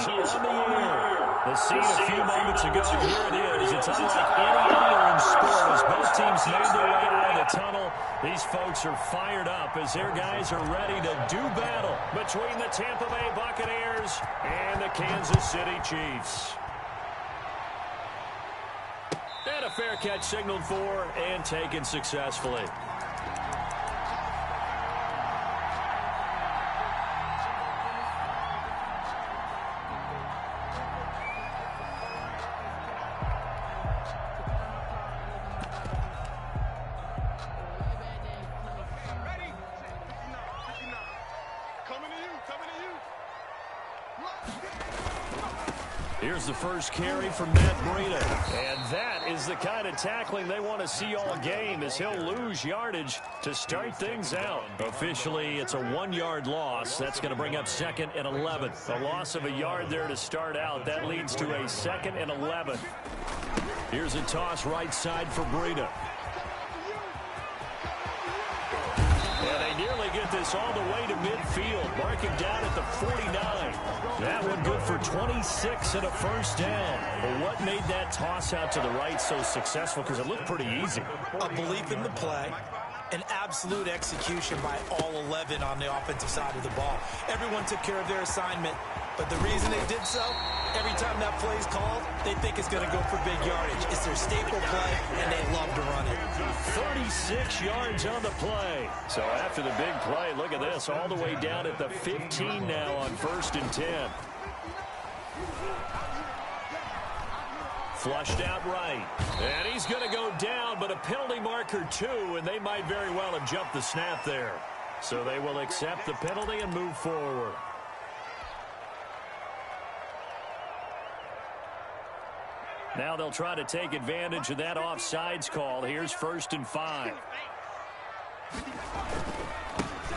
is on the air. The scene a few moments ago, here it is. It's unlike any other in sport as both teams made their way out of the tunnel. These folks are fired up as their guys are ready to do battle between the Tampa Bay Buccaneers and the Kansas City Chiefs. And a fair catch signaled for and taken successfully. Here's the first carry from Matt Breida. And that is the kind of tackling they want to see all game as he'll lose yardage to start things out. Officially, it's a 1-yard loss. That's going to bring up 2nd and 11. A loss of a yard there to start out. That leads to a 2nd and 11. Here's a toss right side for Breida. And they nearly get this all the way to midfield, marking down at the 49. That one good for 26 and a first down. But what made that toss out to the right so successful? Because it looked pretty easy. A belief in the play. An absolute execution by all 11 on the offensive side of the ball. Everyone took care of their assignment. But the reason they did so, every time that play is called, they think it's going to go for big yardage. It's their staple play, and they love to run it. 36 yards on the play. So after the big play, look at this, all the way down at the 15 now on 1st and 10. Flushed out right. And he's going to go down, but a penalty marker too, and they might very well have jumped the snap there. So they will accept the penalty and move forward. Now they'll try to take advantage of that offsides call. Here's 1st and 5.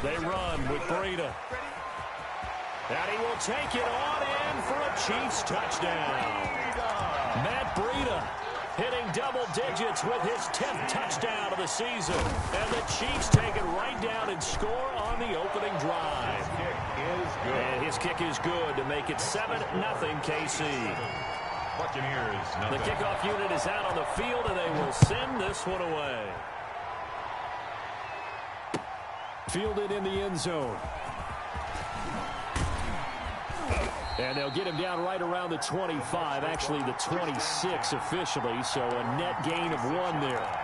They run with Breida. And he will take it on in for a Chiefs touchdown. Matt Breida hitting double digits with his 10th touchdown of the season. And the Chiefs take it right down and score on the opening drive. And his kick is good to make it 7-0 KC. The kickoff unit is out on the field, and they will send this one away. Fielded in the end zone. And they'll get him down right around the 25, actually the 26 officially, so a net gain of 1 there.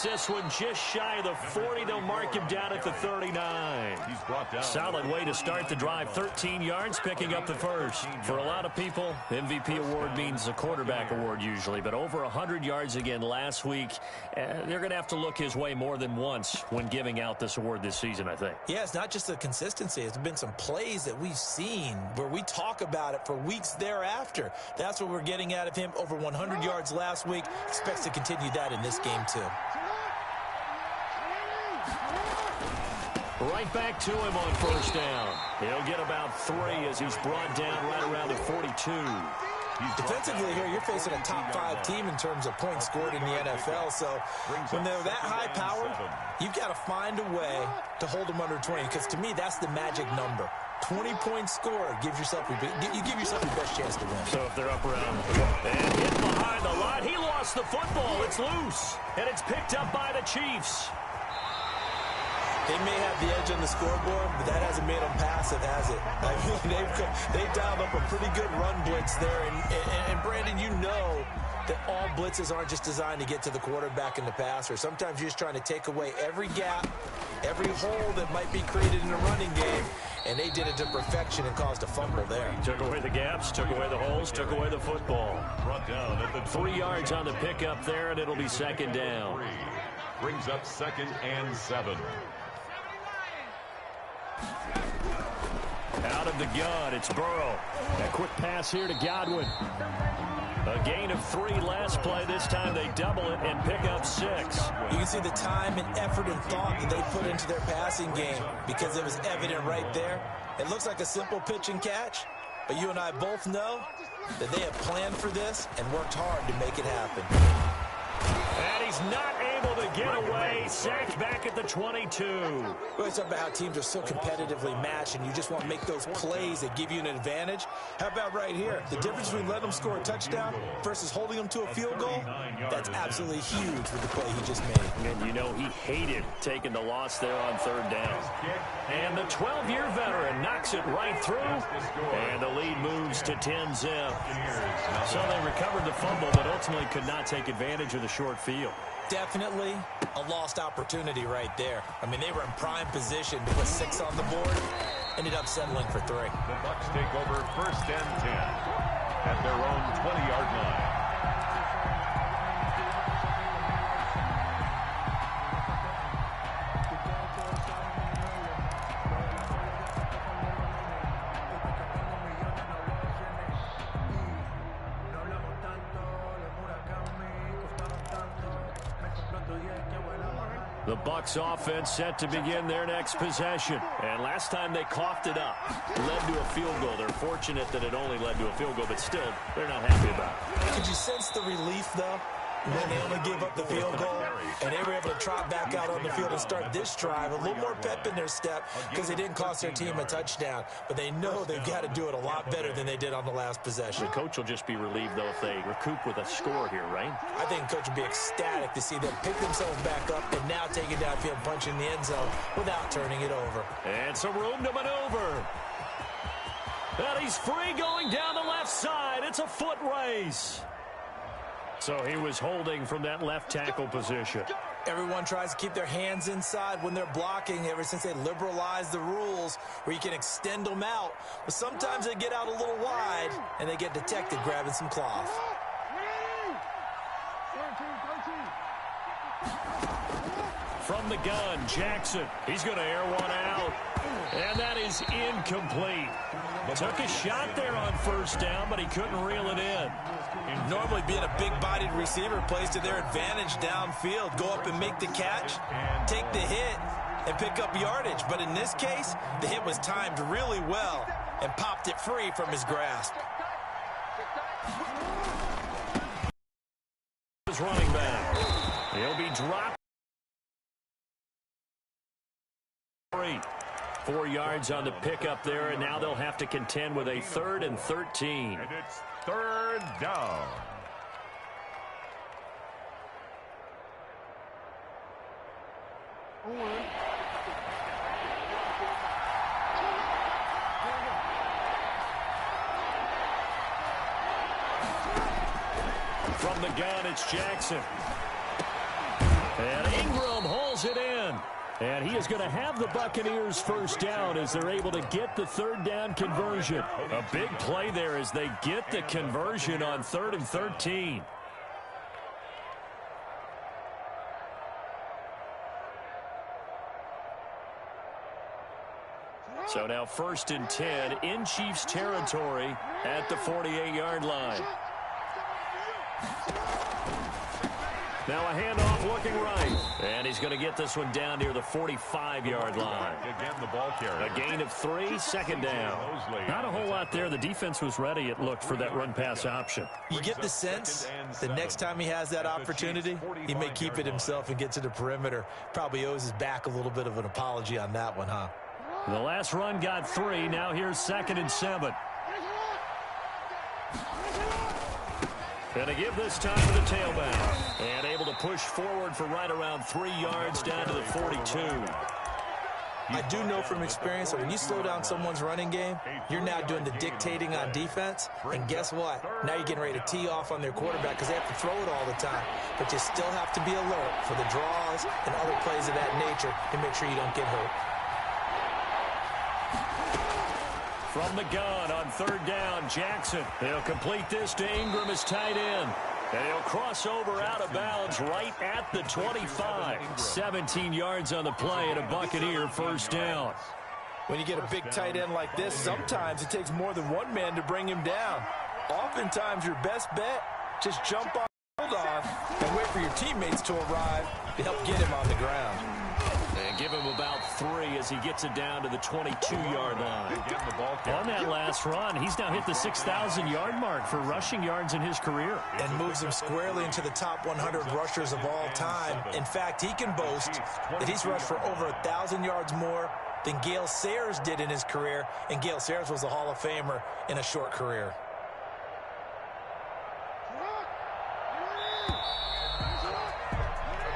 This one just shy of the 40. They'll mark him down at the 39. Solid way to start the drive. 13 yards, picking up the first. For a lot of people, MVP award means a quarterback award usually, but over 100 yards again last week. They're going to have to look his way more than once when giving out this award this season, I think. Yeah, it's not just the consistency. It's been some plays that we've seen where we talk about it for weeks thereafter. That's what we're getting out of him. Over 100 yards last week. Expects to continue that in this game, too. Right back to him on 1st down. He'll get about 3 as he's brought down right around the 42. Defensively here, you're facing a top 5 team in terms of points scored in the NFL. So when they're that high powered, you've got to find a way to hold them under 20. Because to me, that's the magic number. 20 points scored. You give yourself your best chance to win. So if they're up around and hit behind the line, he lost the football. It's loose. And it's picked up by the Chiefs. They may have the edge on the scoreboard, but that hasn't made them passive, has it? I mean, they've dialed up a pretty good run blitz there. And Brandon, you know that all blitzes aren't just designed to get to the quarterback and the passer. Sometimes you're just trying to take away every gap, every hole that might be created in a running game, and they did it to perfection and caused a fumble there. Took away the gaps, took away the holes, took away the football. Brought down at the 3 yards on the pickup there, and it'll be 2nd down. Brings up 2nd and 7. Out of the gun, it's Burrow. A quick pass here to Godwin. A gain of 3 last play. This time they double it and pick up 6. You can see the time and effort and thought that they put into their passing game because it was evident right there. It looks like a simple pitch and catch, but you and I both know that they have planned for this and worked hard to make it happen. And he's not able to get away. Sacked back at the 22. We always talk about how teams are so competitively matched, and you just want to make those plays that give you an advantage. How about right here? The difference between letting them score a touchdown versus holding them to a field goal, that's absolutely huge with the play he just made. And you know he hated taking the loss there on 3rd down. And the 12-year veteran knocks it right through, and the lead moves to 10-zip. So they recovered the fumble, but ultimately could not take advantage of the short field. Definitely a lost opportunity right there. I mean, they were in prime position to put 6 on the board. Ended up settling for 3. The Bucs take over 1st and 10 at their own 20-yard line. The Bucs offense set to begin their next possession. And last time they coughed it up, led to a field goal. They're fortunate that it only led to a field goal, but still, they're not happy about it. Could you sense the relief, though, when they only gave up the field goal and they were able to trot back out on the field and start this drive? A little more pep in their step because they didn't cost their team a touchdown, but they know they've got to do it a lot better than they did on the last possession. The coach will just be relieved, though, if they recoup with a score here, right? I think the coach will be ecstatic to see them pick themselves back up and now take it downfield and punch in the end zone without turning it over. And some room to maneuver. And he's free going down the left side. It's a foot race. So he was holding from that left tackle position. Everyone tries to keep their hands inside when they're blocking ever since they liberalized the rules where you can extend them out. But sometimes they get out a little wide and they get detected grabbing some cloth. From the gun, Jackson. He's going to air one out. And that is incomplete. Took a shot there on 1st down, but he couldn't reel it in. Normally being a big-bodied receiver plays to their advantage downfield. Go up and make the catch, take the hit, and pick up yardage. But in this case, the hit was timed really well and popped it free from his grasp. His running back. He'll be dropped. 4 yards on the pickup there, and now they'll have to contend with a 3rd and 13. And it's 3rd down. From the gun, it's Jackson. And Ingram holds it in. And he is going to have the Buccaneers 1st down as they're able to get the 3rd down conversion. A big play there as they get the conversion on 3rd and 13. So now 1st and 10 in Chiefs territory at the 48-yard line. Now a handoff looking right. And he's going to get this one down near the 45-yard line. Again, the ball carrier. A gain of 3, 2nd down. Not a whole lot there. The defense was ready, it looked, for that run-pass option. You get the sense the next time he has that opportunity, he may keep it himself and get to the perimeter. Probably owes his back a little bit of an apology on that one, huh? The last run got 3. Now here's 2nd and 7. And to give this time to the tailback. And able to push forward for right around 3 yards down to the 42. I do know from experience that when you slow down someone's running game, you're now doing the dictating on defense. And guess what? Now you're getting ready to tee off on their quarterback because they have to throw it all the time. But you still have to be alert for the draws and other plays of that nature to make sure you don't get hurt. From the gun on 3rd down, Jackson. He'll complete this to Ingram as tight end. And he'll cross over out of bounds right at the 25. 17 yards on the play and a Buccaneer 1st down. When you get a big tight end like this, sometimes it takes more than one man to bring him down. Oftentimes your best bet Just jump on, hold on, and wait for your teammates to arrive to help get him on the ground. And give him about 3 as he gets it down to the 22-yard line. On that last run, he's now hit the 6,000-yard mark for rushing yards in his career. And moves him squarely into the top 100 rushers of all time. In fact, he can boast that he's rushed for over 1,000 yards more than Gale Sayers did in his career. And Gale Sayers was a Hall of Famer in a short career.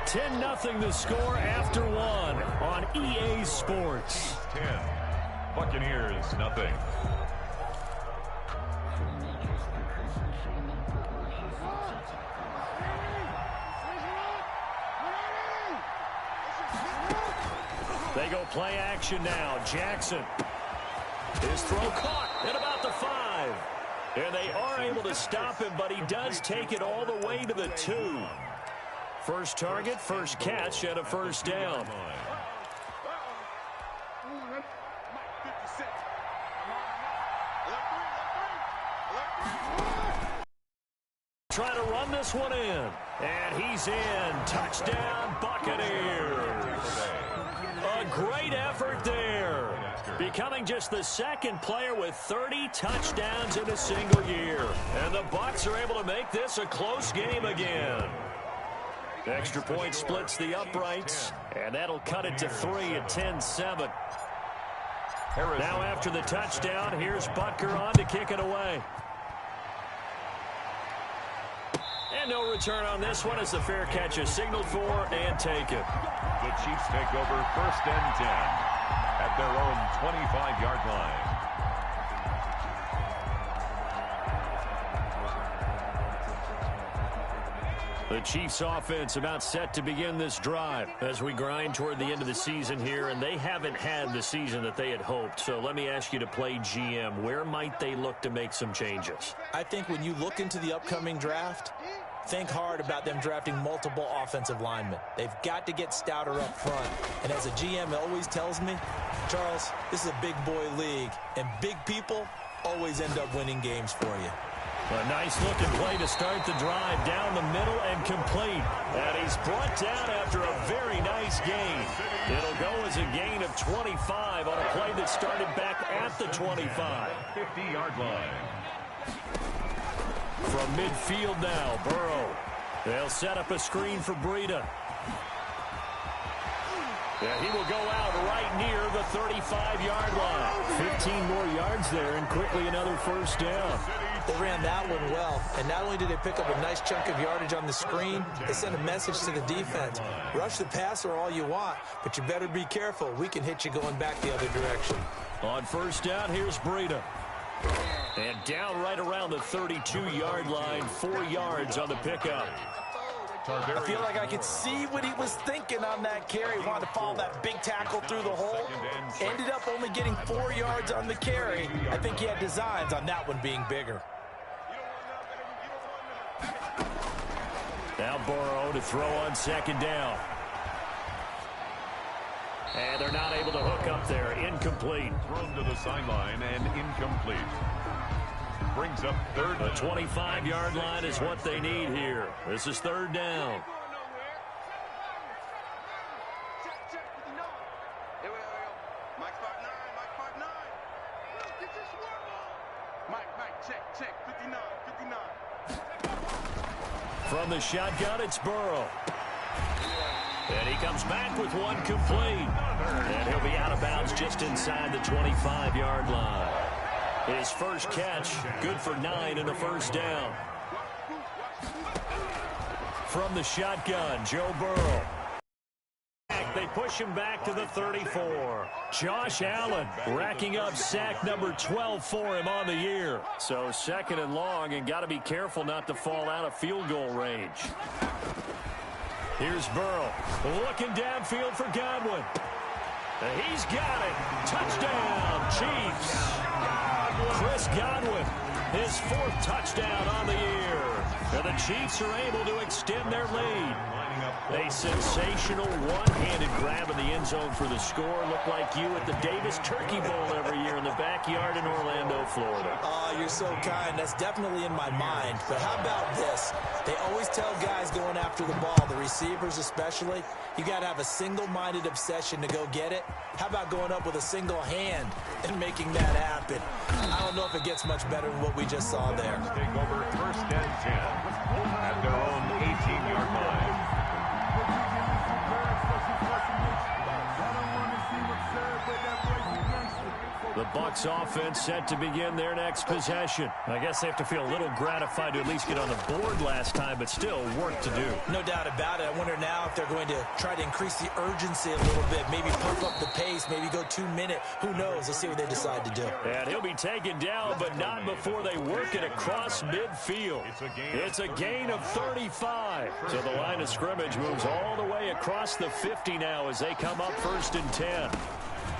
10-0 the score after 1 on EA Sports. 10. Buccaneers, nothing. They go play action now. Jackson. His throw caught at about the 5. And they are able to stop him, but he does take it all the way to the 2. First target, first catch, and a first down. Trying to run this one in. And he's in. Touchdown, Buccaneers. A great effort there. Becoming just the second player with 30 touchdowns in a single year. And the Bucs are able to make this a close game again. Extra point splits the uprights, and that'll cut it to 3 at 10-7. Now after the touchdown, here's Butker on to kick it away. And no return on this one as the fair catch is signaled for and taken. The Chiefs take over 1st and 10 at their own 25-yard line. The Chiefs offense about set to begin this drive as we grind toward the end of the season here, and they haven't had the season that they had hoped. So let me ask you to play GM. Where might they look to make some changes? I think when you look into the upcoming draft, think hard about them drafting multiple offensive linemen. They've got to get stouter up front. And as a GM always tells me, Charles, this is a big boy league, and big people always end up winning games for you. A nice-looking play to start the drive down the middle and complete. And he's brought down after a very nice gain. It'll go as a gain of 25 on a play that started back at the 25. 50-yard line. From midfield now, Burrow. They'll set up a screen for Breida. Yeah, he will go out right near the 35-yard line. 15 more yards there and quickly another first down. They ran that one well, and not only did they pick up a nice chunk of yardage on the screen, they sent a message to the defense. Rush the passer all you want, but you better be careful. We can hit you going back the other direction. On first down, here's Breida. And down right around the 32-yard line, 4 yards on the pickup. I feel like I could see what he was thinking on that carry. He wanted to follow that big tackle through the hole. Ended up only getting 4 yards on the carry. I think he had designs on that one being bigger. Now Burrow to throw on second down. And they're not able to hook up there. Incomplete. Thrown to the sideline and incomplete. Brings up third. The 25-yard line is what they need here. This is third down. From the shotgun, it's Burrow. And he comes back with one complete. And he'll be out of bounds just inside the 25-yard line. His first catch, good for 9 and a first down. From the shotgun, Joe Burrow. They push him back to the 34. Josh Allen racking up sack number 12 for him on the year. So second and long, and got to be careful not to fall out of field goal range. Here's Burrow looking downfield for Godwin. And he's got it. Touchdown, Chiefs. Chris Godwin, his 4th touchdown on the year. And the Chiefs are able to extend their lead. A sensational one-handed grab in the end zone for the score. Looked like you at the Davis Turkey Bowl every year in the backyard in Orlando, Florida. Oh, you're so kind. That's definitely in my mind. But how about this? They always tell guys going after the ball, the receivers especially, you got to have a single-minded obsession to go get it. How about going up with a single hand and making that happen? I don't know if it gets much better than what we just saw there. Take over first and 10 at their own 18-yard line. The Bucs offense set to begin their next possession. I guess they have to feel a little gratified to at least get on the board last time, but still work to do. No doubt about it. I wonder now if they're going to try to increase the urgency a little bit, maybe pump up the pace, maybe go 2-minute. Who knows? Let's see what they decide to do. And he'll be taken down, but not before they work it across midfield. It's a gain of 35. So the line of scrimmage moves all the way across the 50 now as they come up first and 10.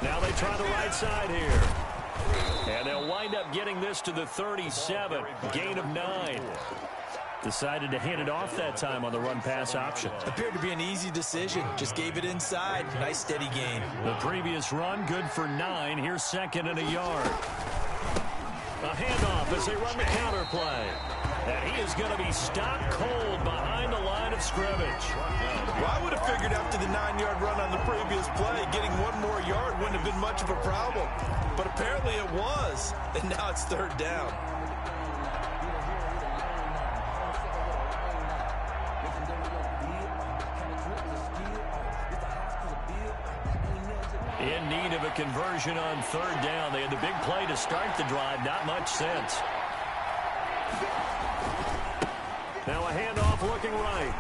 Now they try the right side here. And they'll wind up getting this to the 37. Gain of 9. Decided to hand it off that time on the run-pass option. Appeared to be an easy decision. Just gave it inside. Nice steady gain. The previous run good for 9. Here's second and a yard. A handoff as they run the counter play. And he is going to be stopped cold behind the line of scrimmage. Well, I would have figured after the 9-yard run on the previous play, getting one more yard wouldn't have been much of a problem. But apparently it was. And now it's third down. In need of a conversion on third down. They had the big play to start the drive. Not much sense. Now a handoff looking right.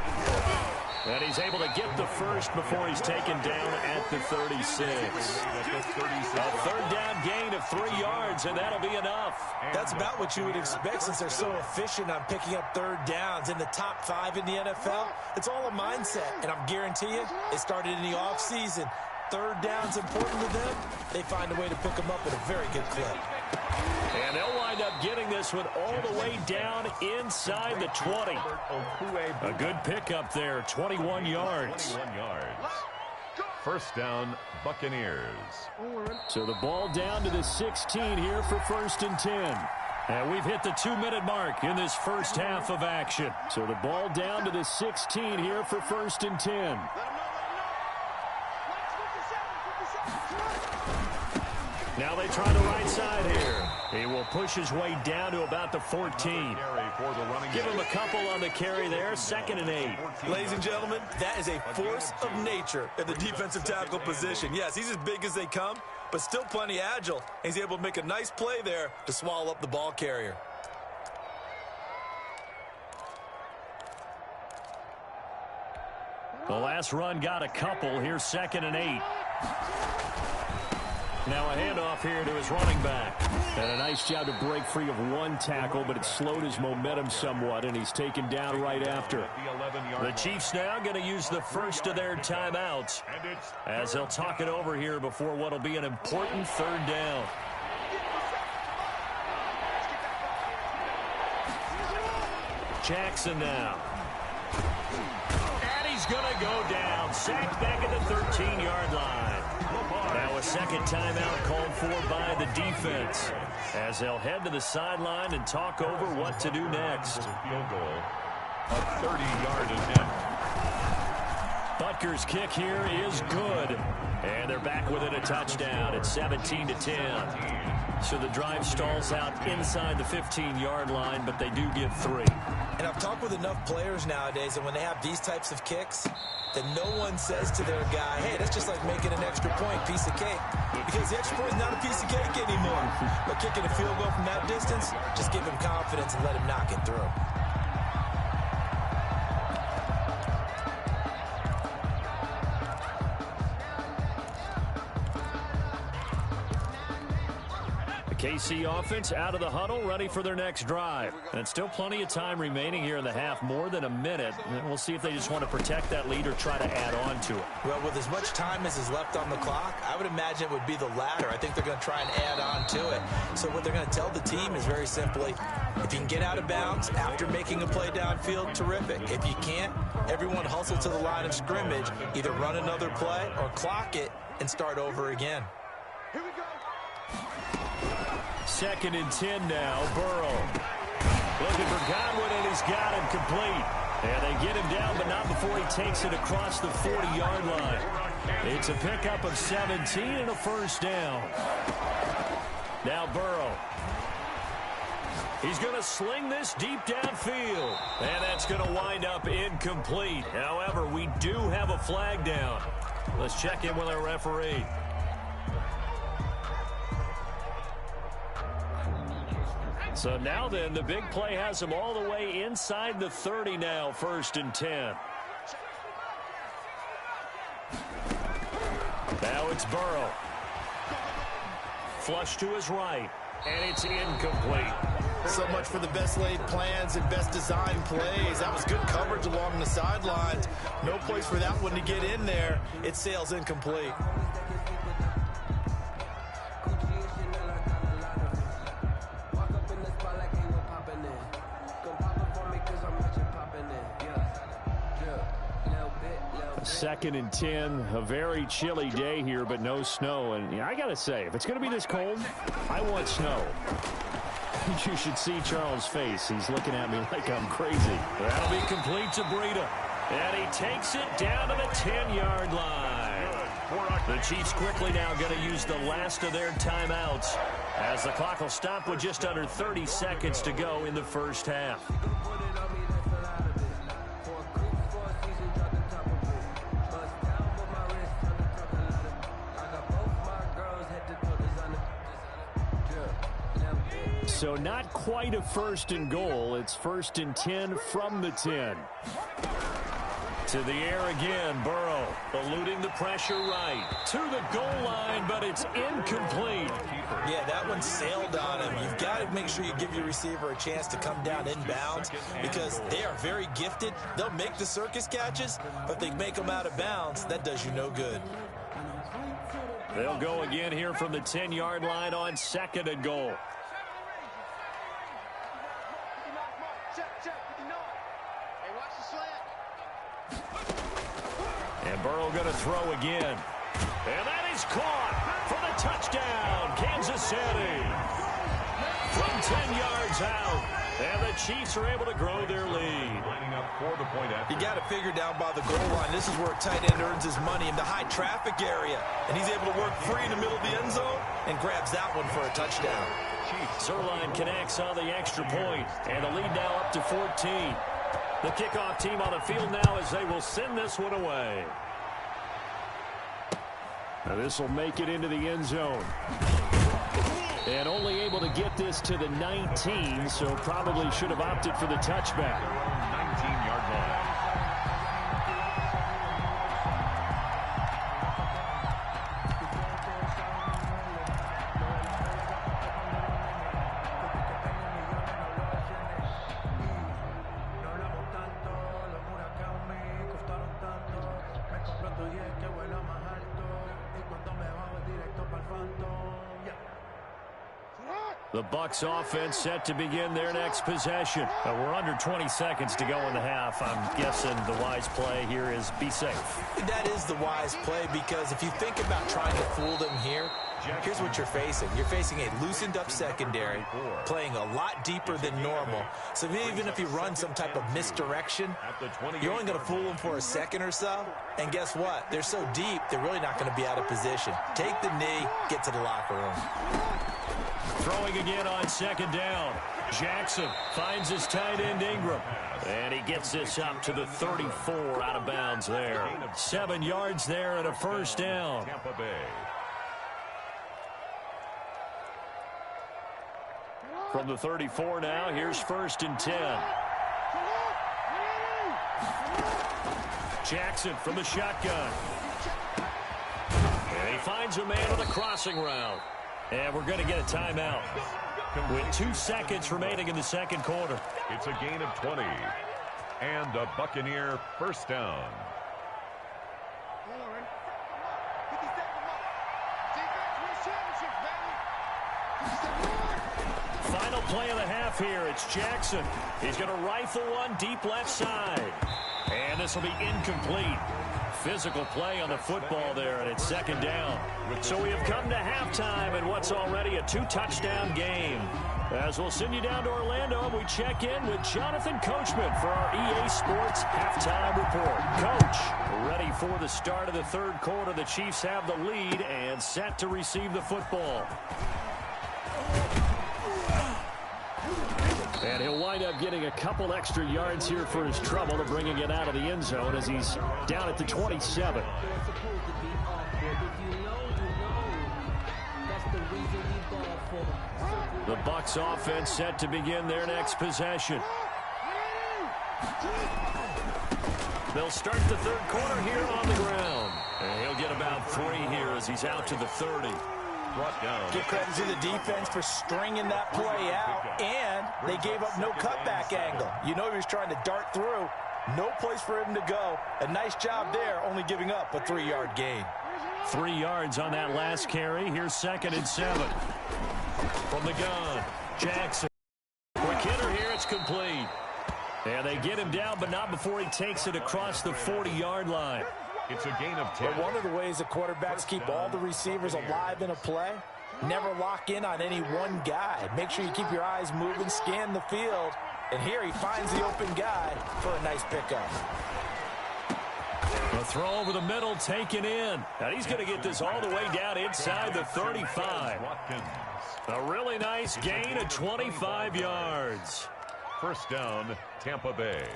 And he's able to get the first before he's taken down at the 36. A third down gain of 3 yards, and that'll be enough. That's about what you would expect since they're so efficient on picking up third downs. In the top 5 in the NFL, it's all a mindset. And I'm guarantee you, it started in the offseason. Third down's important to them. They find a way to pick them up at a very good clip. And they'll wind up getting this one all the way down inside the 20. A good pickup there, 21 yards. 21 yards. First down, Buccaneers. So the ball down to the 16 here for first and 10. And we've hit the 2-minute mark in this first half of action. So the ball down to the 16 here for first and 10. Now they try the right side here. He will push his way down to about the 14. Give him a couple on the carry there. Second and 8. Ladies and gentlemen, that is a force of nature at the defensive tackle position. Yes, he's as big as they come, but still plenty agile. He's able to make a nice play there to swallow up the ball carrier. The last run got a couple. Here's second and 8. Now a handoff here to his running back. And a nice job to break free of one tackle, but it slowed his momentum somewhat, and he's taken down right after. The Chiefs now going to use the first of their timeouts as they'll talk it over here before what will be an important third down. Jackson now. And he's going to go down. Sacked back at the 13-yard line. Now a second timeout called for by the defense as they'll head to the sideline and talk over what to do next. Field goal, a 30-yard attempt. Butker's kick here is good. And they're back within a touchdown at 17-10. So the drive stalls out inside the 15-yard line, but they do give 3. And I've talked with enough players nowadays, and when they have these types of kicks, that no one says to their guy, hey, that's just like making an extra point, piece of cake. Because the extra point is not a piece of cake anymore. But kicking a field goal from that distance, just give him confidence and let him knock it through. KC offense out of the huddle, ready for their next drive. And still plenty of time remaining here in the half, more than a minute. And we'll see if they just want to protect that lead or try to add on to it. Well, with as much time as is left on the clock, I would imagine it would be the latter. I think they're going to try and add on to it. So what they're going to tell the team is very simply, If you can get out of bounds after making a play downfield, terrific. If you can't, everyone hustle to the line of scrimmage, either run another play or clock it and start over again. Here we go. 2nd and 10 now. Burrow looking for Godwin, and he's got him complete. And they get him down, but not before he takes it across the 40-yard line. It's a pickup of 17 and a first down. Now Burrow. He's going to sling this deep downfield. And that's going to wind up incomplete. However, we do have a flag down. Let's check in with our referee. So now then, the big play has him all the way inside the 30 now, 1st and 10. Now it's Burrow. Flush to his right, and it's incomplete. So much for the best laid plans and best designed plays. That was good coverage along the sidelines. No place for that one to get in there. It sails incomplete. Second and 10, a very chilly day here, but no snow. And I got to say, if it's going to be this cold, I want snow. You should see Charles' face. He's looking at me like I'm crazy. That'll be complete to Breida. And he takes it down to the 10-yard line. The Chiefs quickly now going to use the last of their timeouts, as the clock will stop with just under 30 seconds to go in the first half. So not quite a 1st and goal. It's 1st and 10 from the 10. To the air again, Burrow eluding the pressure right. To the goal line, but it's incomplete. Yeah, that one sailed on him. You've got to make sure you give your receiver a chance to come down inbounds because they are very gifted. They'll make the circus catches, but they make them out of bounds. That does you no good. They'll go again here from the 10-yard line on 2nd and goal. And Burrow going to throw again. And that is caught for the touchdown, Kansas City. From 10 yards out. And the Chiefs are able to grow their lead. Lining up for the point after. You got to figure down by the goal line. This is where a tight end earns his money in the high traffic area. And he's able to work free in the middle of the end zone and grabs that one for a touchdown. Zerline connects on the extra point, and the lead now up to 14. The kickoff team on the field now as they will send this one away. Now this will make it into the end zone. And only able to get this to the 19, so probably should have opted for the touchback. 19-yard line. The Bucs offense set to begin their next possession. We're under 20 seconds to go in the half. I'm guessing the wise play here is be safe. That is the wise play because if you think about trying to fool them here, here's what you're facing. You're facing a loosened up secondary, playing a lot deeper than normal. So even if you run some type of misdirection, you're only going to fool them for a second or so. And guess what? They're so deep, they're really not going to be out of position. Take the knee, get to the locker room. Throwing again on 2nd down. Jackson finds his tight end Ingram. And he gets this up to the 34 out of bounds there. 7 yards there and a first down. Tampa Bay. From the 34 now, here's 1st and 10. Jackson from the shotgun. And he finds a man on a crossing route. And we're going to get a timeout with 2 seconds remaining in the second quarter. It's a gain of 20. And a Buccaneer first down. Final play of the half here. It's Jackson. He's going to rifle one deep left side. And this will be incomplete. Physical play on the football there, and it's second down. So we have come to halftime in what's already a 2-touchdown game. As we'll send you down to Orlando, and we check in with Jonathan Coachman for our EA Sports Halftime Report. Coach, ready for the start of the third quarter. The Chiefs have the lead and set to receive the football. And he'll wind up getting a couple extra yards here for his trouble to bringing it out of the end zone as he's down at the 27. The Bucs offense set to begin their next possession. They'll start the third quarter here on the ground. And he'll get about 3 here as he's out to the 30. Give credit to the defense for stringing that play out, and they gave up no cutback angle. You know he was trying to dart through. No place for him to go. A nice job there, only giving up a 3-yard gain. 3 yards on that last carry. Here's 2nd and 7. From the gun, Jackson. Quick hitter here, it's complete. And they get him down, but not before he takes it across the 40-yard line. It's a gain of 10. But one of the ways that quarterbacks keep all the receivers alive in a play, never lock in on any one guy. Make sure you keep your eyes moving, scan the field. And here he finds the open guy for a nice pickup. A throw over the middle, taken in. And he's going to get this all the way down inside the 35. A really nice gain of 25 yards. First down, Tampa Bay.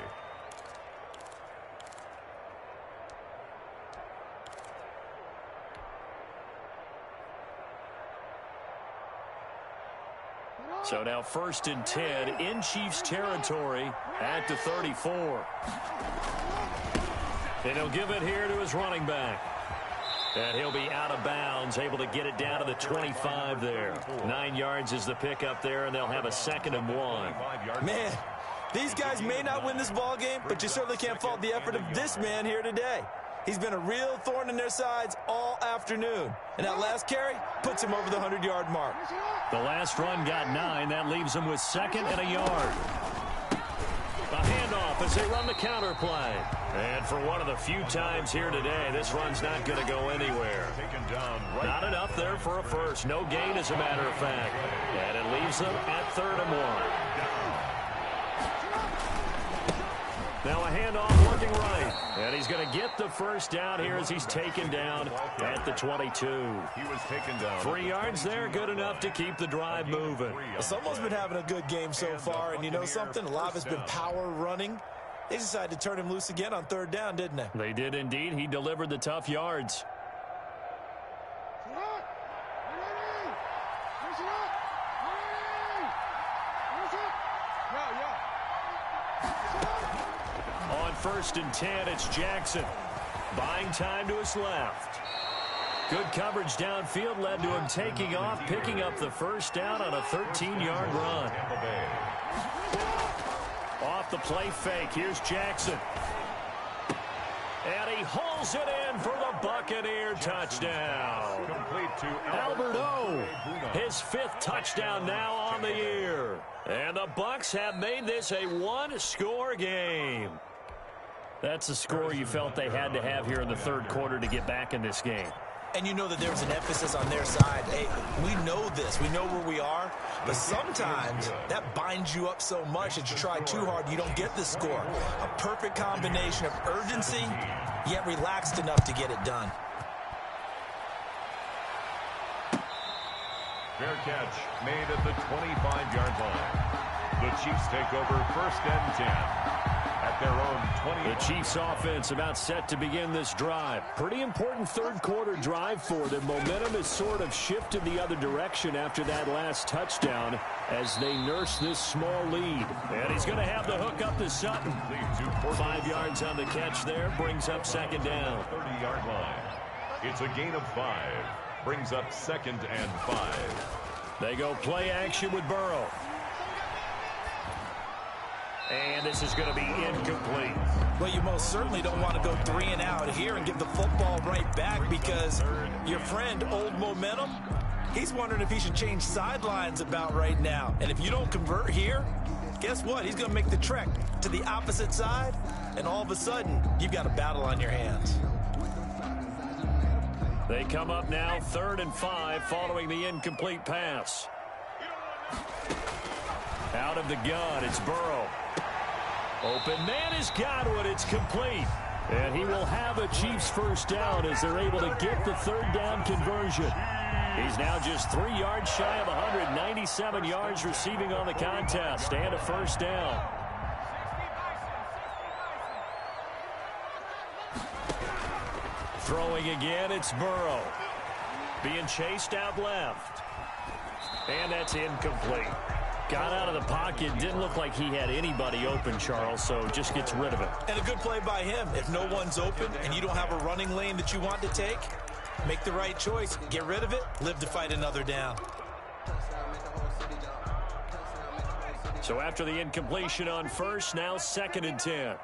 So now 1st and 10 in Chiefs territory at the 34. And he'll give it here to his running back. And he'll be out of bounds, able to get it down to the 25 there. 9 yards is the pickup there, and they'll have a 2nd and 1. Man, these guys may not win this ball game, but you certainly can't fault the effort of this man here today. He's been a real thorn in their sides all afternoon. And that last carry puts him over the 100-yard mark. The last run got 9. That leaves him with 2nd and a yard. A handoff as they run the counter play. And for one of the few times here today, this run's not going to go anywhere. Not enough there for a first. No gain, as a matter of fact. And it leaves them at 3rd and 1. Now a handoff working right. And he's going to get the first down here as he's taken down at the 22. He was taken down. 3 yards there, good enough to keep the drive moving. Someone's been having a good game so far, and you know something? A lot of it's been power running. They decided to turn him loose again on 3rd down, didn't they? They did indeed. He delivered the tough yards. On 1st and 10, it's Jackson. Buying time to his left. Good coverage downfield led to him taking off, picking up the first down on a 13-yard run. Off the play fake, here's Jackson. And he hauls it in for the Buccaneer touchdown. Complete to Albert O, his 5th touchdown now on the year. And the Bucs have made this a 1-score game. That's the score you felt they had to have here in the third quarter to get back in this game. And you know that there's an emphasis on their side. Hey, we know this. We know where we are. But sometimes that binds you up so much that you try too hard, you don't get the score. A perfect combination of urgency, yet relaxed enough to get it done. Fair catch made at the 25-yard line. The Chiefs take over 1st and 10. At their own 20. The Chiefs offense about set to begin this drive. Pretty important third quarter drive for them. Momentum has sort of shifted the other direction after that last touchdown as they nurse this small lead. And he's going to have the hook up to Sutton. 5 yards on the catch there. Brings up 2nd down. 30-yard line. It's a gain of 5. Brings up 2nd and 5. They go play action with Burrow. And this is going to be incomplete. Well, you most certainly don't want to go 3 and out here and give the football right back because your friend, old momentum, He's wondering if he should change sidelines about right now. And if you don't convert here, guess what? He's going to make the trek to the opposite side, and all of a sudden, you've got a battle on your hands. They come up now 3rd and 5 following the incomplete pass. Out of the gun, it's Burrow. Open man is Godwin. It's complete. And he will have a Chiefs first down as they're able to get the 3rd down conversion. He's now just 3 yards shy of 197 yards receiving on the contest and a first down. Throwing again, it's Burrow. Being chased out left. And that's incomplete. Got out of the pocket. Didn't look like he had anybody open, Charles, so just gets rid of it. And a good play by him. If no one's open and you don't have a running lane that you want to take, make the right choice. Get rid of it. Live to fight another down. So after the incompletion on first, now 2nd and 10.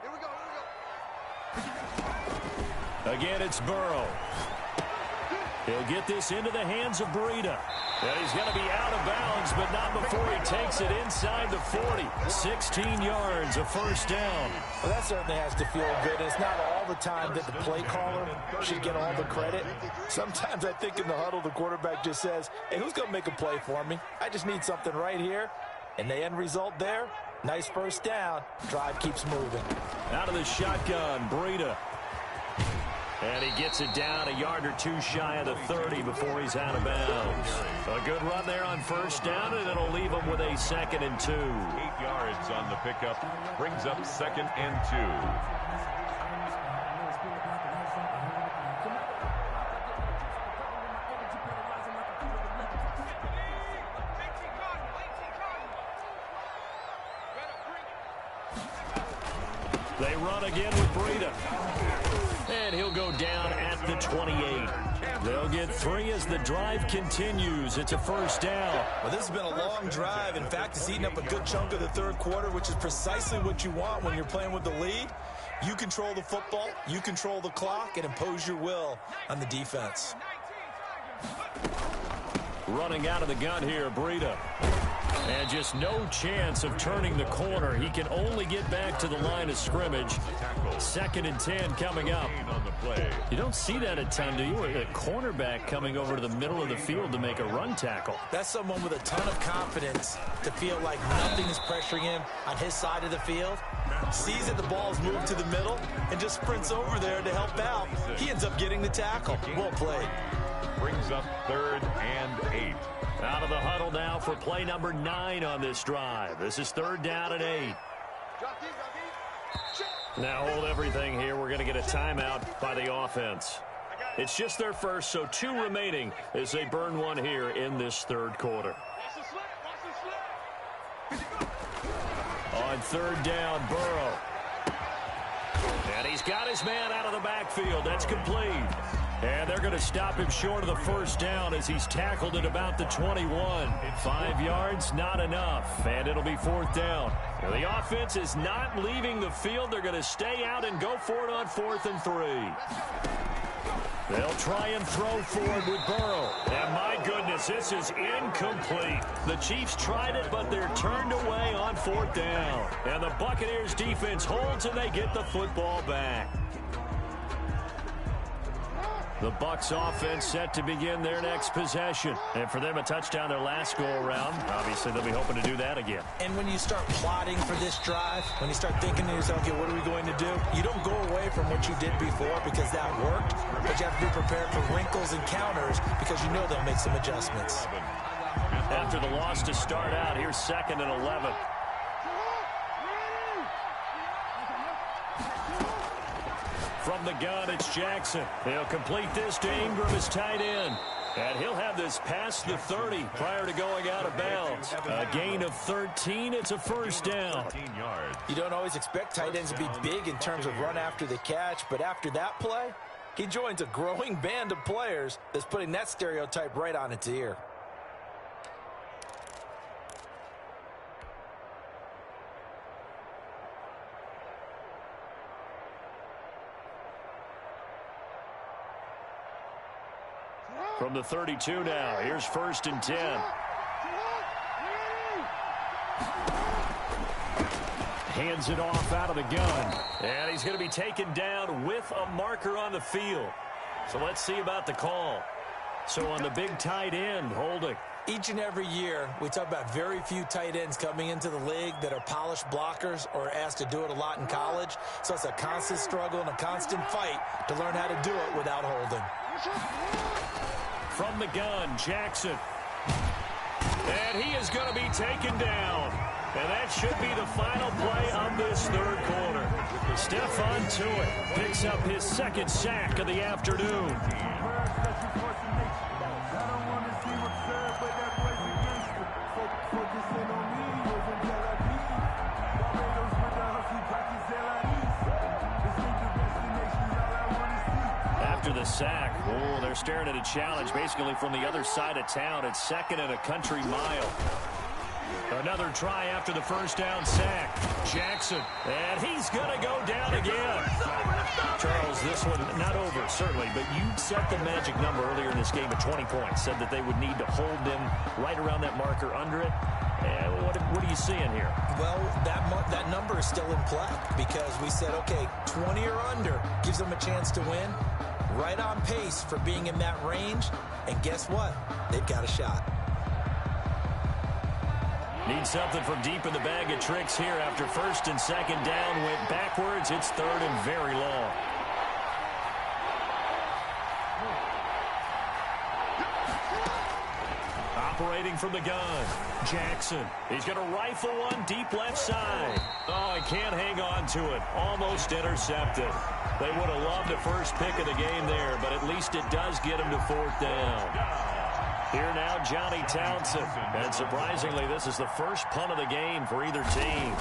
Again, it's Burrow. He'll get this into the hands of Breida. And he's going to be out of bounds, but not before he takes it inside the 40. 16 yards, a first down. Well, that certainly has to feel good. It's not all the time that the play caller should get all the credit. Sometimes I think in the huddle, the quarterback just says, hey, who's going to make a play for me? I just need something right here. And the end result there, nice first down. Drive keeps moving. Out of the shotgun, Breida. And he gets it down a yard or two shy of the 30 before he's out of bounds. A good run there on first down, and it'll leave him with a 2nd and 2. 8 yards on the pickup. Brings up 2nd and 2. They run again with Breida. And he'll go down at the 28. They'll get 3 as the drive continues. It's a first down. Well, this has been a long drive. In fact, it's eaten up a good chunk of the 3rd quarter, which is precisely what you want when you're playing with the lead. You control the football, you control the clock, and impose your will on the defense. Running out of the gun here, Breida. And just no chance of turning the corner. He can only get back to the line of scrimmage. 2nd and 10 coming up. You don't see that a ton, do you? A cornerback coming over to the middle of the field to make a run tackle. That's someone with a ton of confidence to feel like nothing is pressuring him on his side of the field. Sees that the ball's moved to the middle and just sprints over there to help out. He ends up getting the tackle. Well played. Brings up 3rd and 8. Out of the huddle now for play number 9 on this drive. This is 3rd down and 8. Now hold everything here. We're going to get a timeout by the offense. It's just their first, so 2 remaining as they burn one here in this 3rd quarter. On 3rd down, Burrow. And he's got his man out of the backfield. That's complete. And they're going to stop him short of the first down as he's tackled at about the 21. 5 yards, not enough. And it'll be 4th down. Now, the offense is not leaving the field. They're going to stay out and go for it on 4th and 3. They'll try and throw forward with Burrow. And my goodness, this is incomplete. The Chiefs tried it, but they're turned away on 4th down. And the Buccaneers defense holds and they get the football back. The Bucs offense set to begin their next possession. And for them, a touchdown their last go-around. Obviously, they'll be hoping to do that again. And when you start plotting for this drive, when you start thinking to yourself, okay, what are we going to do? You don't go away from what you did before because that worked. But you have to be prepared for wrinkles and counters because you know they'll make some adjustments. After the loss to start out, here's 2nd and 11. From the gun, it's Jackson. He'll complete this to Ingram as tight end. And he'll have this past the 30 prior to going out of bounds. A gain of 13. It's a first down. You don't always expect tight ends to be big in terms of run after the catch, but after that play, he joins a growing band of players that's putting that stereotype right on its ear. From the 32 now, here's 1st and 10. Hands it off out of the gun. And he's going to be taken down with a marker on the field. So let's see about the call. So on the big tight end, holding. Each and every year, we talk about very few tight ends coming into the league that are polished blockers or asked to do it a lot in college. So it's a constant struggle and a constant fight to learn how to do it without holding. From the gun, Jackson. And he is going to be taken down. And that should be the final play of this third quarter. Stephon Tuitt picks up his 2nd sack of the afternoon. After the sack, oh, they're staring at a challenge basically from the other side of town. It's 2nd and a country mile. Another try after the 1st down sack. Jackson, and he's going to go down again. Charles, this one not over, certainly, but you set the magic number earlier in this game at 20 points. Said that they would need to hold them right around that marker under it. What are you seeing here? Well, that number is still in play because we said, okay, 20 or under gives them a chance to win. Right on pace for being in that range. And guess what? They've got a shot. Need something from deep in the bag of tricks here after 1st and 2nd down. Went backwards. It's 3rd and very long. Operating from the gun, Jackson. He's going to rifle one deep left side. Oh, he can't hang on to it. Almost intercepted. They would have loved the first pick of the game there, but at least it does get him to 4th down. Here now, Johnny Townsend. And surprisingly, this is the first punt of the game for either team.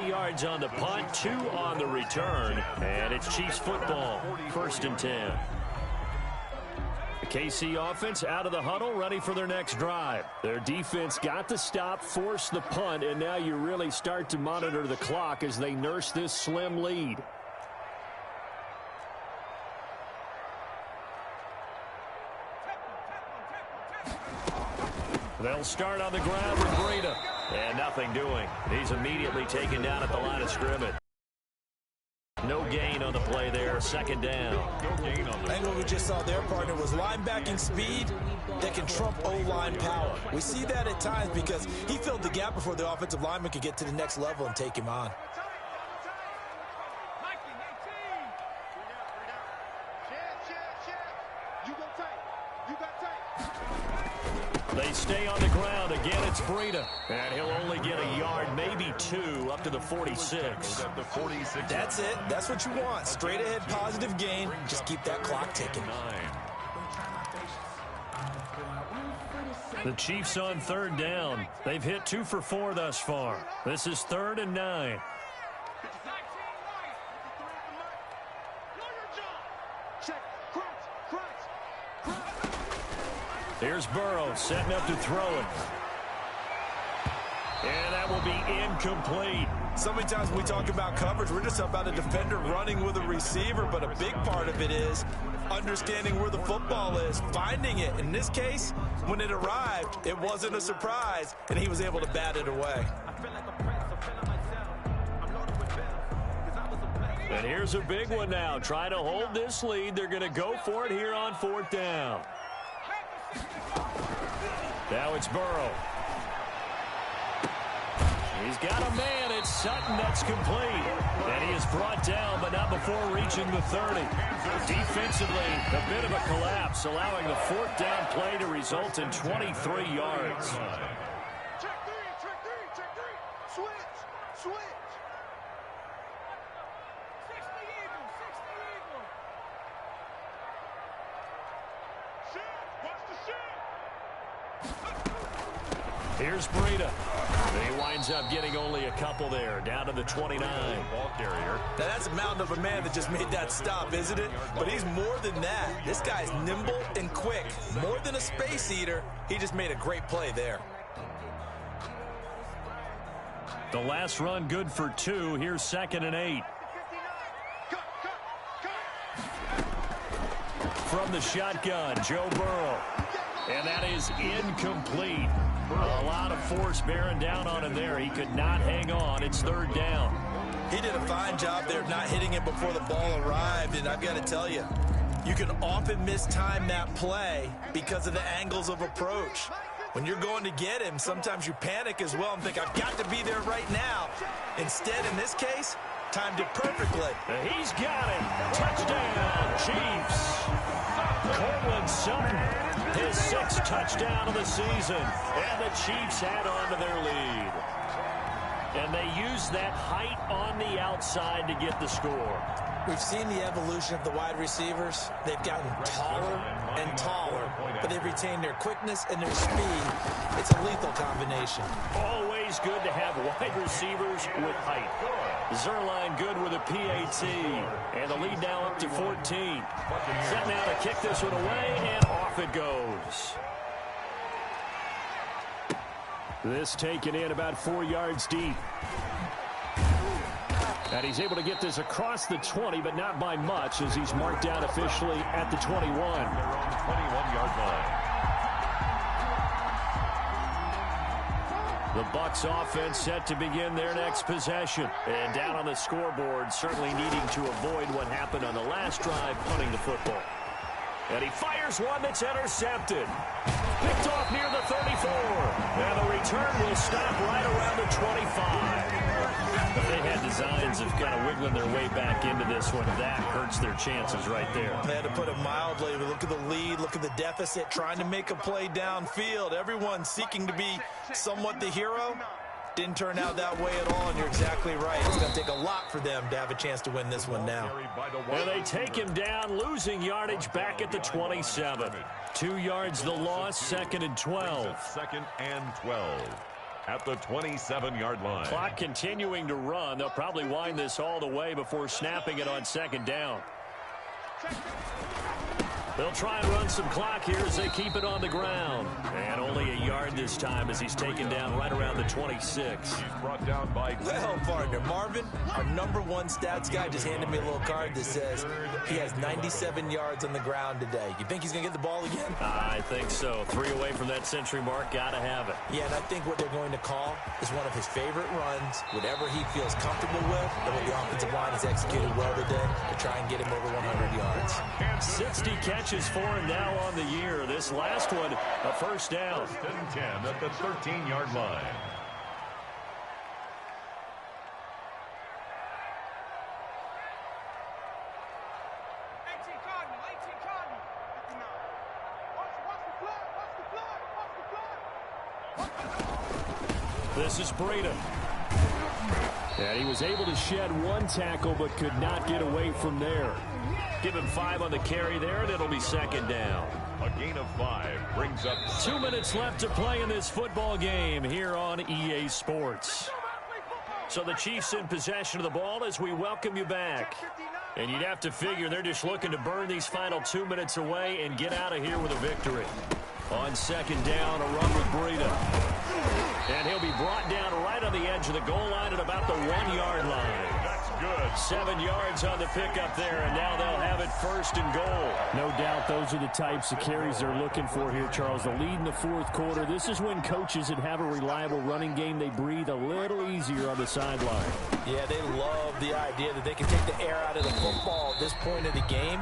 Yards on the punt, 2 on the return, and it's Chiefs football, 1st and 10. The KC offense out of the huddle, ready for their next drive. Their defense got the stop, forced the punt, and now you really start to monitor the clock as they nurse this slim lead. They'll start on the ground with Breida. And nothing doing. He's immediately taken down at the line of scrimmage. No gain on the play there. 2nd down. I think what we just saw their partner was linebacking speed that can trump O-line power. We see that at times because he filled the gap before the offensive lineman could get to the next level and take him on. They stay on the ground. Again, it's Breida. And he'll only get a yard, maybe 2, up to the 46. That's it. That's what you want. Straight ahead positive gain. Just keep that clock ticking. The Chiefs on 3rd down. They've hit 2 for 4 thus far. This is 3rd and 9. Here's Burrow setting up to throw it. And that will be incomplete. So many times when we talk about coverage, we're just about a defender running with a receiver, but a big part of it is understanding where the football is, finding it. In this case, when it arrived, it wasn't a surprise, and he was able to bat it away. And here's a big one now. Trying to hold this lead. They're going to go for it here on 4th down. Now it's Burrow. He's got a man. It's Sutton. That's complete. And he is brought down, but not before reaching the 30. Defensively, a bit of a collapse, allowing the 4th down play to result in 23 yards. Check three. Switch. 60 Eagle. Watch the shit. Here's Breida. He winds up getting only a couple there, down to the 29. Ball carrier. Now, that's a mountain of a man that just made that stop, isn't it? But he's more than that. This guy's nimble and quick. More than a space eater, he just made a great play there. The last run good for 2. Here's 2nd and 8. From the shotgun, Joe Burrow. And that is incomplete. A lot of force bearing down on him there. He could not hang on. It's 3rd down. He did a fine job there of not hitting it before the ball arrived. And I've got to tell you, you can often mistime that play because of the angles of approach. When you're going to get him, sometimes you panic as well and think, I've got to be there right now. Instead, in this case, timed it perfectly. He's got it. Touchdown, Chiefs. Cortland Sutton, his 6th touchdown of the season. And the Chiefs add on to their lead. And they use that height on the outside to get the score. We've seen the evolution of the wide receivers. They've gotten taller and taller, but they've retained their quickness and their speed. It's a lethal combination. Always good to have wide receivers with height. Zerline good with a PAT. And the lead now up to 14. Set now to kick this one away, and off it goes. This taken in about 4 yards deep. And he's able to get this across the 20, but not by much, as he's marked down officially at the 21. They're on the 21-yard line. The Bucs offense set to begin their next possession. And down on the scoreboard, certainly needing to avoid what happened on the last drive, punting the football. And he fires one that's intercepted. Picked off near the 34. And the return will stop right around the 25. If they had designs of kind of wiggling their way back into this one, that hurts their chances right there. They had to put it mildly. Look at the lead. Look at the deficit. Trying to make a play downfield. Everyone seeking to be somewhat the hero. Didn't turn out that way at all, and you're exactly right. It's going to take a lot for them to have a chance to win this one now. And they take him down, losing yardage back at the 27. 2 yards the loss, 2nd and 12. 2nd and 12 at the 27-yard line. Clock continuing to run. They'll probably wind this all the way before snapping it on 2nd down. They'll try and run some clock here as they keep it on the ground. And only a yard this time as he's taken down right around the 26. He's brought down by... Well, partner, Marvin, our #1 stats guy, just handed me a little card that says he has 97 yards on the ground today. You think he's going to get the ball again? I think so. 3 away from that century mark. Got to have it. Yeah, and I think what they're going to call is one of his favorite runs, whatever he feels comfortable with, and what the offensive line has executed well today to try and get him over 100 yards. 60 catches for him now on the year. This last one, a first down. 1st and 10 at the 13-yard line. This is Breida. And he was able to shed 1 tackle, but could not get away from there. Give him 5 on the carry there, and it'll be 2nd down. A gain of 5 brings up... 2 minutes left to play in this football game here on EA Sports. So the Chiefs in possession of the ball as we welcome you back. And you'd have to figure they're just looking to burn these final 2 minutes away and get out of here with a victory. On 2nd down, a run with Breida. And he'll be brought down right on the edge of the goal line at about the 1-yard line. That's good. 7 yards on the pickup there, and now they'll have it 1st and goal. No doubt those are the types of carries they're looking for here, Charles. The lead in the 4th quarter. This is when coaches that have a reliable running game, they breathe a little easier on the sideline. Yeah, they love the idea that they can take the air out of the football at this point of the game.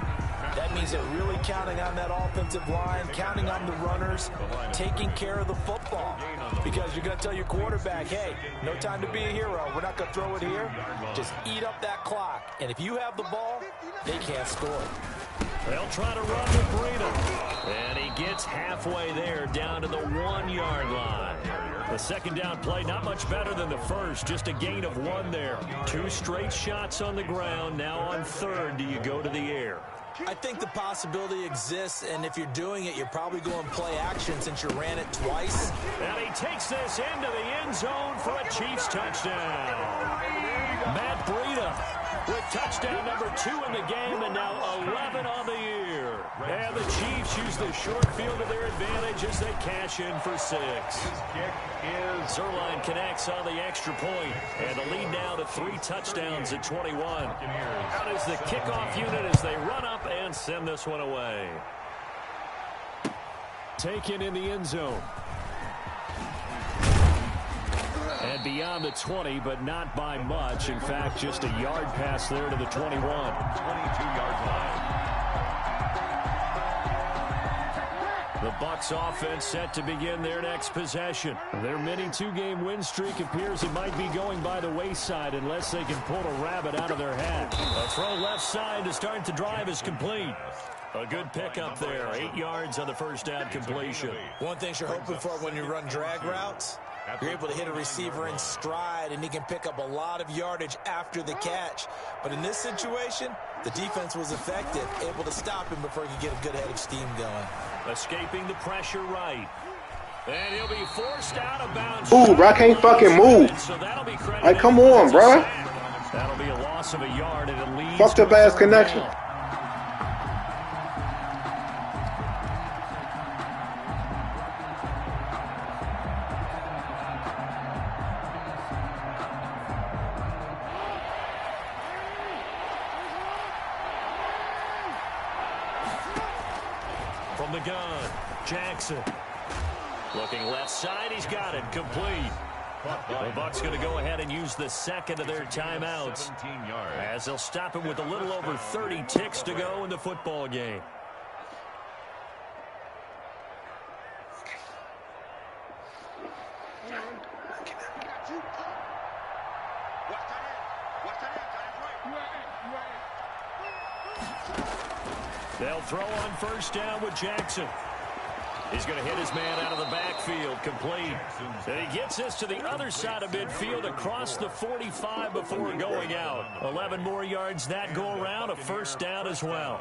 That means they're really counting on that offensive line, counting on the runners, taking care of the football. Because you're going to tell your quarterback, hey, no time to be a hero. We're not going to throw it here. Just eat up that clock. And if you have the ball, they can't score. They'll try to run with Breida. And he gets halfway there, down to the 1-yard line. The 2nd down play, not much better than the first. Just a gain of 1 there. 2 straight shots on the ground. Now on 3rd, do you go to the air? I think the possibility exists, and if you're doing it, you're probably going play action since you ran it twice. And he takes this into the end zone for a Chiefs touchdown. Matt Breida with touchdown number 2 in the game, and now 11 on the year. And the Chiefs use the short field to their advantage as they cash in for 6. Zerline connects on the extra point, and the lead now to 3 touchdowns at 21. Out is the kickoff unit as they run up and send this one away. Taken in the end zone. And beyond the 20, but not by much. In fact, just a yard pass there to the 21. 22-yard line. The Bucs offense set to begin their next possession. Their mini 2-game win streak appears it might be going by the wayside unless they can pull a rabbit out of their hat. A throw left side to start the drive is complete. A good pickup there. 8 yards on the first down completion. One thing you're hoping for when you run drag routes, you're able to hit a receiver in stride, and he can pick up a lot of yardage after the catch. But in this situation, the defense was effective, able to stop him before he could get a good head of steam going. Escaping the pressure right. And he'll be forced out of bounds. Ooh, bro, I can't fucking move. So that'll be credited. Like, come on, bro. That'll be a loss of a yard, and it leads Fucked up ass connection. Down. From the gun, Jackson. Looking left side, he's got it, complete. The Bucs going to go ahead and use the second of their timeouts as they'll stop him with a little over 30 ticks to go in the football game. They'll throw on first down with Jackson. He's going to hit his man out of the backfield, complete. And he gets this to the other side of midfield across the 45 before going out. 11 more yards that go around, a first down as well.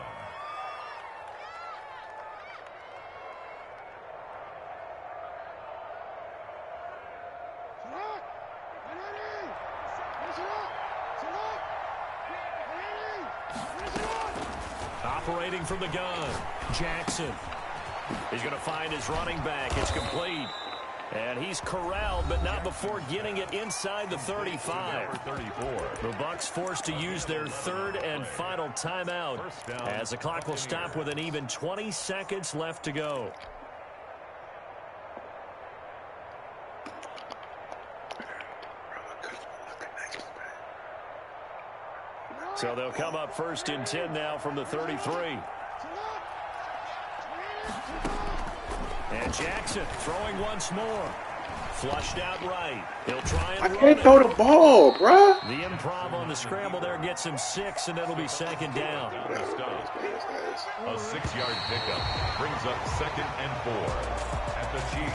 Operating from the gun, Jackson. He's going to find his running back. It's complete. And he's corralled, but not before getting it inside the 35. The Bucs forced to use their third and final timeout as the clock will stop with an even 20 seconds left to go. So they'll come up first and 10 now from the 33. And Jackson throwing once more. Flushed out right. He'll try and I can't throw the ball, bruh. The improv on the scramble there gets him 6, and it'll be second down. A 6-yard pickup brings up 2nd and 4 at the Chiefs.